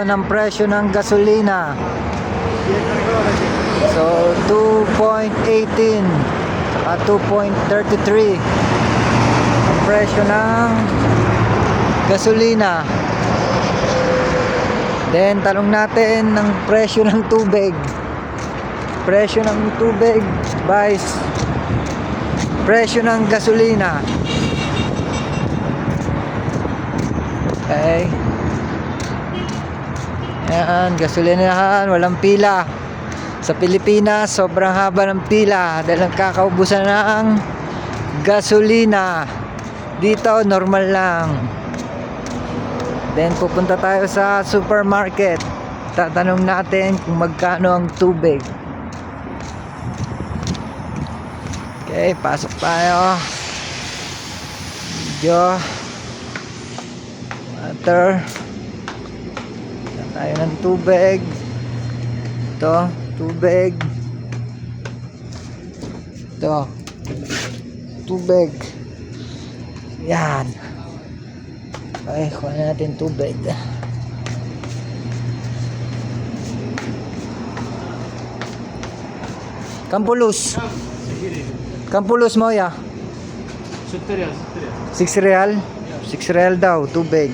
ng presyo ng gasolina. So 2.18 at 2.33 ang presyo ng gasolina. Then tanong natin ng presyo ng tubig. Presyo ng tubig vice presyo ng gasolina. Okay. Ayan, gasolinahan, walang pila. Sa Pilipinas, sobrang haba ng pila dahil nagkakaubusan ng gasolina. Dito, normal lang. Then, pupunta tayo sa supermarket. Tatanong natin kung magkano ang tubig. Okay, pasok tayo. Video. Water. Tayo ng tubig. Ito, tubig. Ito, tubig. Yan. Okay, kuha natin tubig. Kampulos. Kampulos mo ya. 6 real. 6 real daw, tubig.